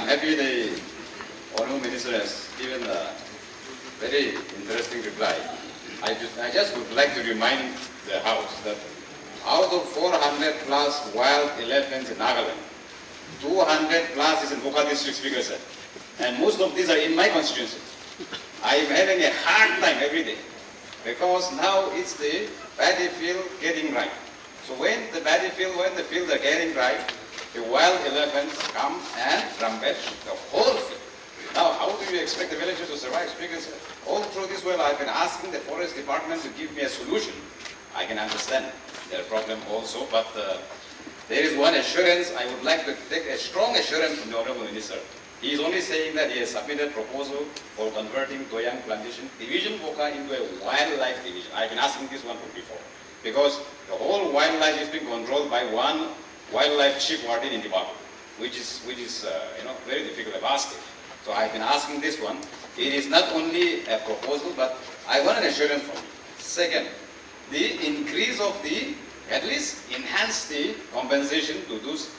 happy the Honourable Minister has given a very interesting reply. I just would like to remind the House that out of 400 plus wild elephants in Nagaland, 200 plus is in Wokha district, Speaker said. And most of these are in my constituency. I am having a hard time every day because now it's the paddy field getting ripe. So when the fields are getting ripe, the wild elephants come and rampage the whole field. Now, how do you expect the villagers to survive? Speaker said, all through this while I've been asking the forest department to give me a solution. I can understand their problem also, but there is one assurance I would like to take, a strong assurance from the Honourable Minister. He is only saying that he has submitted a proposal for converting Toyang Plantation Division Wokha into a wildlife division. I've been asking this one from before, because the whole wildlife is being controlled by one wildlife chief warden in the department, which is very difficult, a vast thing. So I've been asking this one. It is not only a proposal, but I want an assurance from you. Second, the increase of at least enhance the compensation to those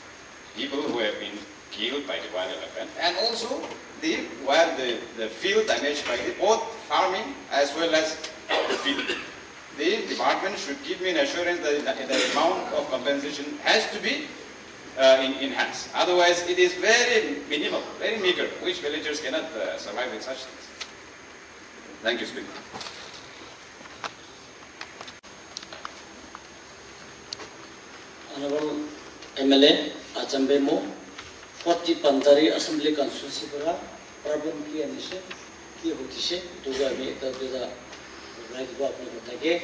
people who have been killed by the wild elephant, and also the field damage by both farming as well as the field. The department should give me an assurance that the amount of compensation has to be enhanced. Otherwise, it is very minimal, very meager, which villagers cannot survive with such things. Thank you, Speaker. Honourable MLA Achumbemo 40 Pantari Assembly Constituency para problem ki anishe ki hotishe to ami eta beda right go apne batage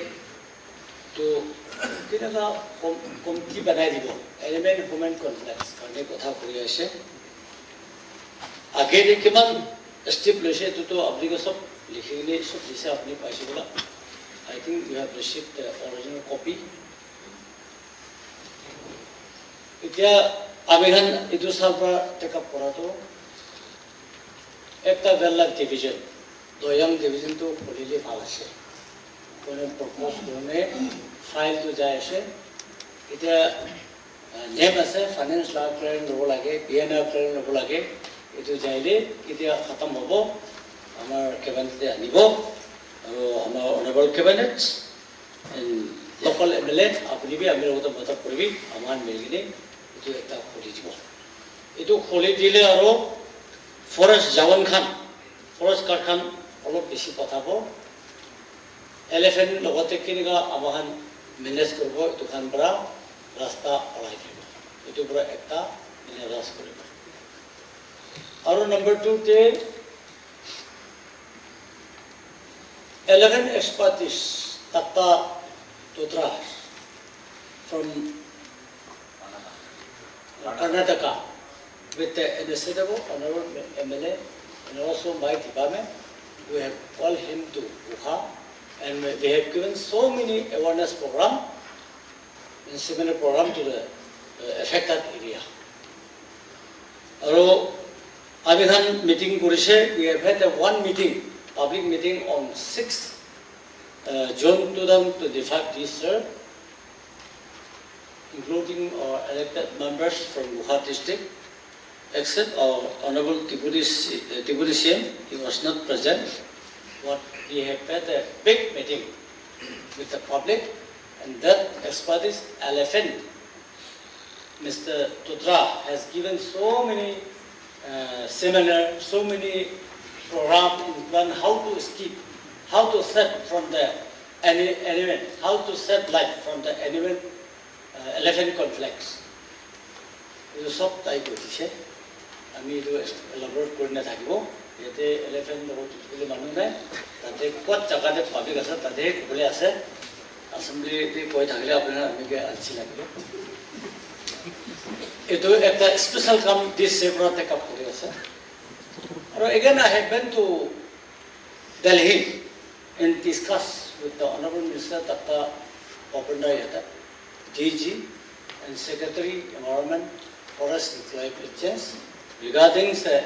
to kinala committee banai dibo element human complex karne kotha kori ase age de kiman step lese to apni sob likhile sob lise apni paise bola. I think you have received the original copy. এতিয়া আমি এইটো সালপা take up কৰাটো একটা ভেল্লা division Dayang ডিভিজনটো খুলিলে ভাল আছে কোনে propose কোনে ফাইলটো যায় আছে এতিয়া নেম আছে ফাইনেন্স ল ক্লিয়াৰ ল'ব লাগে বিএনআৰ ক্লিয়াৰ ল'ব লাগে এইটো যাইলে এতিয়া খতম হ'ব আমাৰ কেবিনেটে আনিব আৰু আমাৰ অনাৰেবল কেবিনেট লোকাল এমএলএ আপুনি বি আমি লগত কথা কৰিবি আমাৰ মিলিনে itu eta kholi dibo itu kholi dile aro forest jawan khan forest car khan olop beshi pathabo elephant logote kiniga amahan manage korbo itu khan para rasta olai dibo itu pura ekta manage koribo aro number 2 te elephant expertise tata totra from Karnataka with the initiative of Honourable MLA and also my department. We have called him to Wokha and we have given so many awareness program and similar program to the affected area. Aro Abhihan meeting Kurishe, we have had one meeting, public meeting on 6th June 2025 this year, including our elected members from Wokha district, except our Honourable Deputy CM, he was not present, but we have had a big meeting with the public, and that expertise elephant, Mr. Tutra has given so many seminars, so many programs in plan how to escape, how to set from the animal, how to set life from the animal elephant complex. Itu sob tai koise. Ami itu elaborate korina thakibo. Yete elephant logot tukile manu nai. Tate kot jaga de pabi gasa tate kobole ase. Assembly te koi thakile apna ami ke achi lagile. Itu ekta special kam this sebra take up kori ase. Aro again I have been to Delhi and discuss with the Honourable Minister Tata Popandai Yata, DG and Secretary Environment, Forest and Climate Change regarding the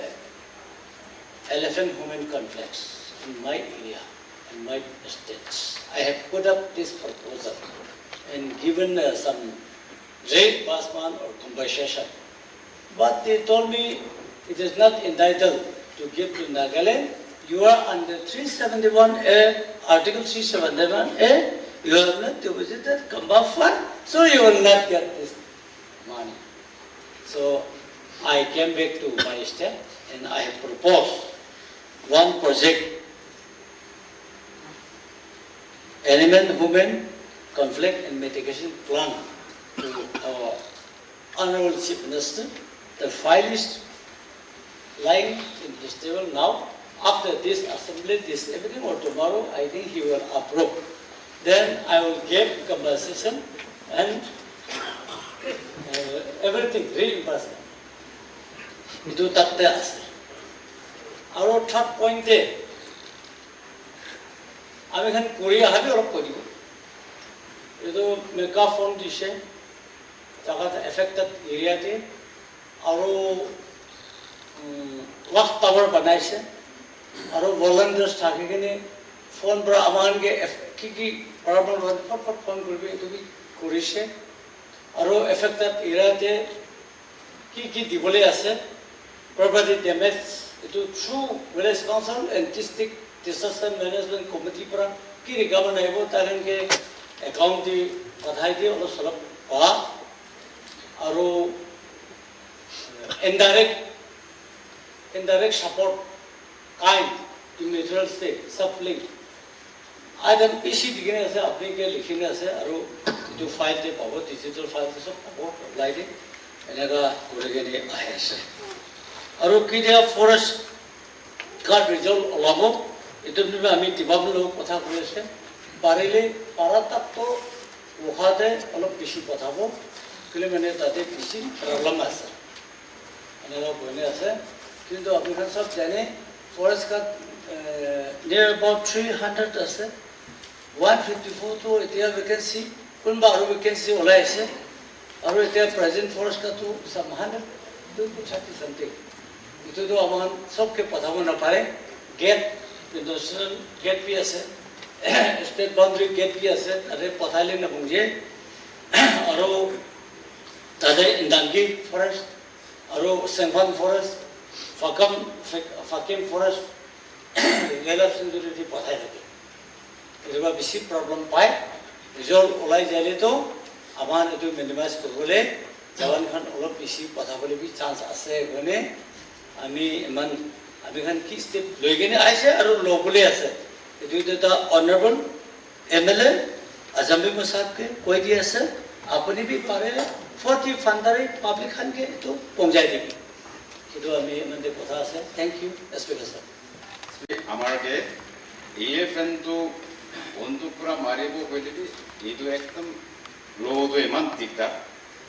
elephant human complex in my area and my states. I have put up this proposal and given some rate basman or compensation. But they told me it is not entitled to give to Nagaland. You are under 371A, Article 371A, you have not deposited Kamba Fund, so you will not get this money. So I came back to my state and I have proposed one project, animal-human conflict and mitigation plan to our Honorable Chief Minister. The file is lying in his table now. After this assembly, this evening or tomorrow, I think he will approve. Then I will give compensation and everything, reimbursement. Itu takte ase. Our third point there, আমি খান Korea habe orok koribo. Itu mega fund dise, jagat affected area te, aro watch tower banaise, aro volunteers thake kene phone para aman ke ki problem pat phone korbe itu bi korise, aro affected area te ki dibole ase, property damage itu through village council and district disaster management committee para ki recover naibo taran ke account di pathai di olo solop pa aro indirect support kind immaterial state sublink item PC digine ase apni ke likhine ase aro itu file te pabo digital file te sob pabo apply de enaga korege ni ahe ase aro kidia forest card result olabo itu bi ami tibabul lo kotha koi ase parile paratak to Wokha de olop bishi pothabo kile mane tate bishi problem ase enaga boine ase kintu apni khan sob jane forest card near about 300 ase 154 to etia vacancy kunba aro vacancy olai ase aro etia present forest card to some 100 to 30 something itu to aman sob ke pothabo na pare gate industrial gate pi ase state boundary gate pi ase are pothale na bungje aro tade indangi forest aro Sengfan forest Fakim forest Yellow Sindurity pothai lage iriba bisi problem pai result olai jale to aman etu minimize korole jawan khan olop bisi pothabole bi chance ase gone ami iman ami khan ki step loigene aise aro lobule ase etu ta honorable MLA Achumbemo sahab ke koi di ase apni bi pare 40 fundare public khan ke to pongjai dibi itu ami mande kotha ase thank you speaker sir আমার কে EFN তো বন্ধু পুরা মারিবো কইলি এইটো একদম লো তো ইমান তিকটা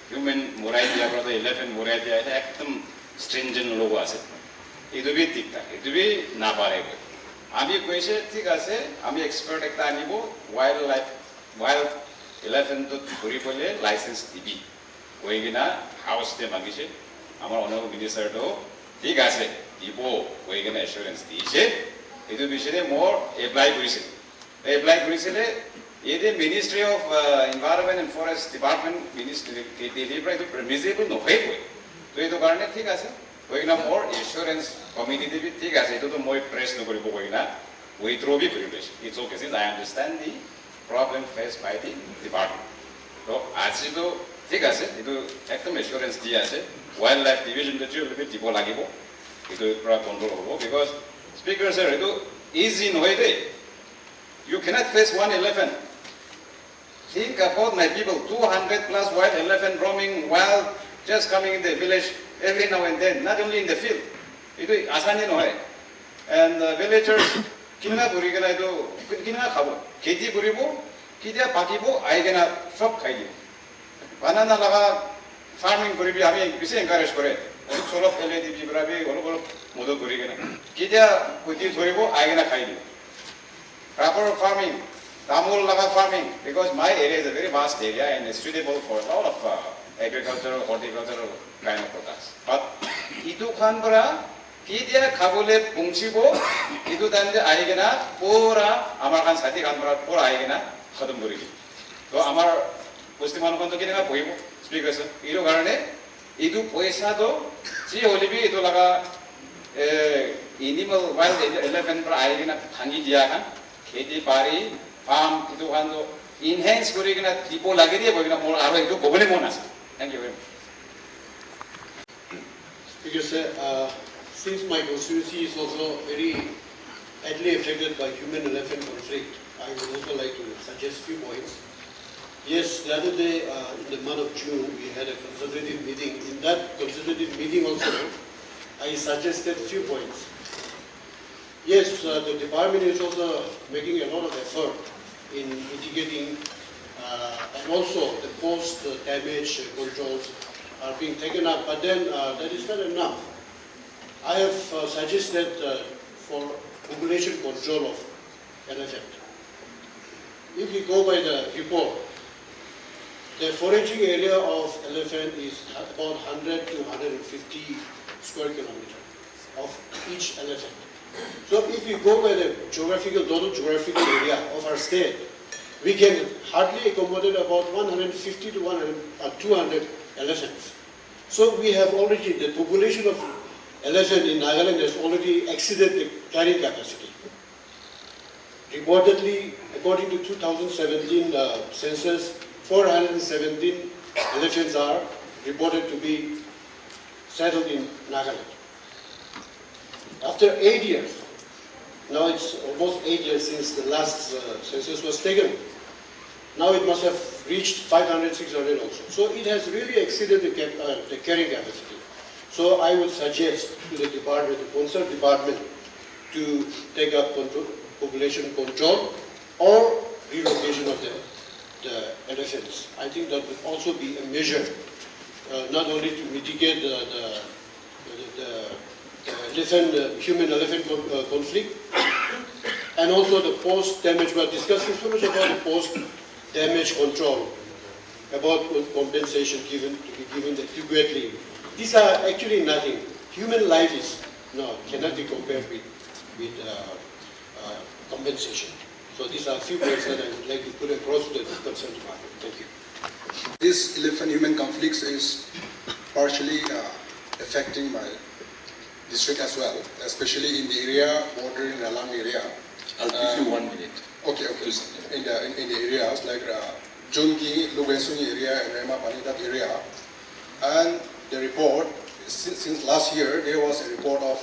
human মোরাই দিয়া ব্রদ 11 মোরাই দিয়া এটা একদম স্ট্রিনজেন্ট লোগো আছে এইটো বি তিকটা এইটো বি না পারে আমি কইছে ঠিক আছে আমি এক্সপার্ট একটা আনিব ওয়াইল্ড 11 তো ধরি বলে লাইসেন্স দিবি কইগিনা হাউস তে মাগিছে আমার অনব মিনিস্টার তো ঠিক আছে দিব কইগিনা অ্যাসুরেন্স দিছে এইটো বিষয়ে মোর এপ্লাই কৰিছিলে এদে ministry of environment and forest department ministry কে ডেলিভার তো পারমিসিবল নহয় কই তো এইটো কাৰণে ঠিক আছে কইগিনা মোর অ্যাসুরেন্স কমিটি দিবি ঠিক আছে এইটো তো মই প্রেস নকৰিব কইগিনা উইথড্র বি কৰিবি it's okay since I understand the problem face by the department তো আজি তো ঠিক আছে এইটো একদম অ্যাসুরেন্স দি আছে ওয়াইল্ড লাইফ ডিভিশন তে দিব লাগিব এইটো পুৰা কন্ট্রোল হ'ব because Speaker sir, it is easy no way. You cannot face one elephant. Think about my people, 200 plus wild elephant roaming wild, just coming in the village every now and then, not only in the field. It is asani no way. And villagers, kinna burigana itu, kinna khabo, kiti buribo, kitia pakibo, aigena shop khaibo. Banana laga farming buribi, ami bisi encourage kore. Olok solok ele di bibrabi, olok modo burigana. Kitia kuti thoribo, aigena khaibo. Proper farming, tamul laga farming, because my area is a very vast area and it's suitable for a lot of agricultural, horticultural kind of products. But itu khan kora, kitia khabole pungchibo, itu tande aigena pura amar khan sati khan kora pura aigena khatam koribo. So amar mustiman khan to kinega poibo, speaker sir. Iro karone itu poisa to See, Olivi, itu laga animal wild elephant pra air kena thangi dia kan, kheti pari farm itu kan tu enhance kuri kena tipo lagi dia, kau kena mau arwah itu kau boleh mau nasi. Thank you very much. Because since my constituency is also very badly affected by human-elephant conflict, I would also like to suggest few points. Yes, the other day in the month of June, we had a consultative meeting. In that consultative meeting also, I suggested few points. Yes, the department is also making a lot of effort in mitigating and also the post-damage controls are being taken up, but then that is not enough. I have suggested for population control of elephant. If you go by the report, the foraging area of elephant is about 100 to 150 square kilometers of each elephant. So if you go by the total geographical area of our state, we can hardly accommodate about 150 to 200 elephants. So we have already, the population of elephant in Nagaland has already exceeded the carrying capacity. Reportedly, according to 2017 census, 417 elephants are reported to be settled in Nagaland. After 8 years, now it's almost 8 years since the last census was taken. Now it must have reached 500, 600 also. So it has really exceeded the carrying capacity. So I would suggest to the department, the concerned department, to take up population control or relocation of the elephants. I think that would also be a measure, not only to mitigate the human-elephant conflict, and also the post-damage. We are discussing so much about the post-damage control, about compensation to be given adequately. These are actually nothing. Human life cannot be compared with compensation. So these are a few points that I would like to put across to the concerned department. Thank you. This elephant-human conflict is partially affecting my district as well, especially in the area bordering Ralan area. I'll give you 1 minute. Okay. In the areas like Jungi, Lugensungi area, and Rema Panitat area, and the report since last year there was a report of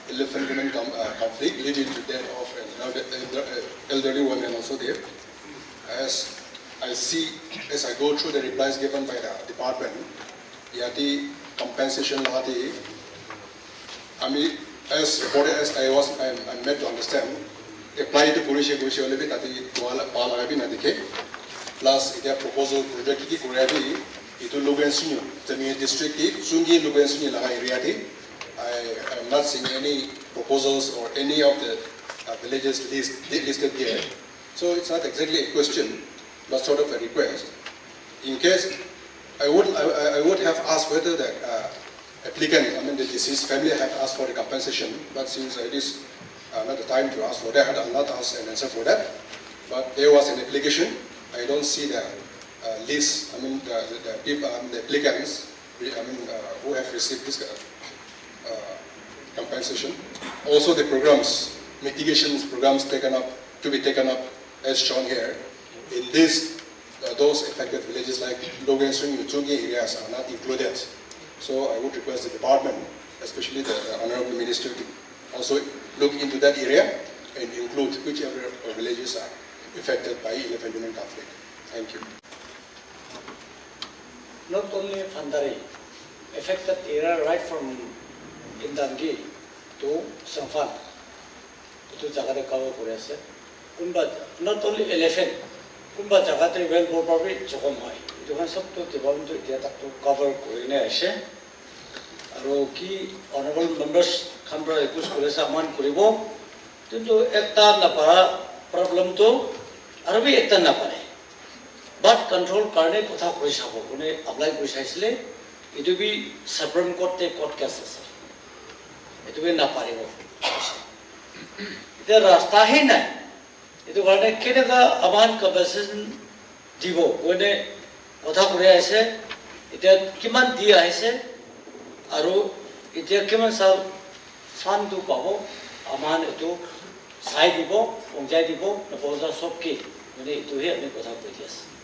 elephant-human conflict leading to death of elderly women also there. As I go through the replies given by the department, yati compensation lati, as reported as I'm meant to understand, apply to police only bit ati palagabi na dike. Plus, it proposal project ki kuriabi itu Tseminyu, Tseminyu district ki Sungi Tseminyu laga area ti. I am not seeing any proposals or any of the villages listed here. So it's not exactly a question, but sort of a request. In case, I would have asked whether the applicant, the deceased family have asked for the compensation, but since it is not the time to ask for that, I'll not ask an answer for that. But there was an application. I don't see the list, the people, the applicants, who have received this compensation. Also the programs, mitigation programs to be taken up as shown here. In this, those affected villages like Logansung, Yutsungi areas are not included. So I would request the department, especially the Honorable Minister, to also look into that area and include whichever villages are affected by elephant-human conflict. Thank you. Not only Fandari, affected area right from Indangi to Sangfan, to Jagade cover Korease. Not only elephant, Kumba Jagate well probably Chocomai. It was up to the volunteer to cover Korean. Aroki, honorable members, Kambra Epus Kuresa Man Kuribo, to Ekta Napara problem to Arabi Ekta Napare. But control Karne Kotha Kurishapo, apply precisely, it will be Supreme Court take court cases. It will be Naparibo. There are Stahina. It will be Kenega Aman compensation Divo. When Kotha Kuria say, it had Kiman Dia I say, Aru এতিয়া কিমান চাল ফাণ্ডটো পাব আমাৰ এইটো চাই দিব পঞ্চায়ত দিব নপঞ্চায়ত চব কি মানে এইটোহে আমি কথা কৈ দি আছোঁ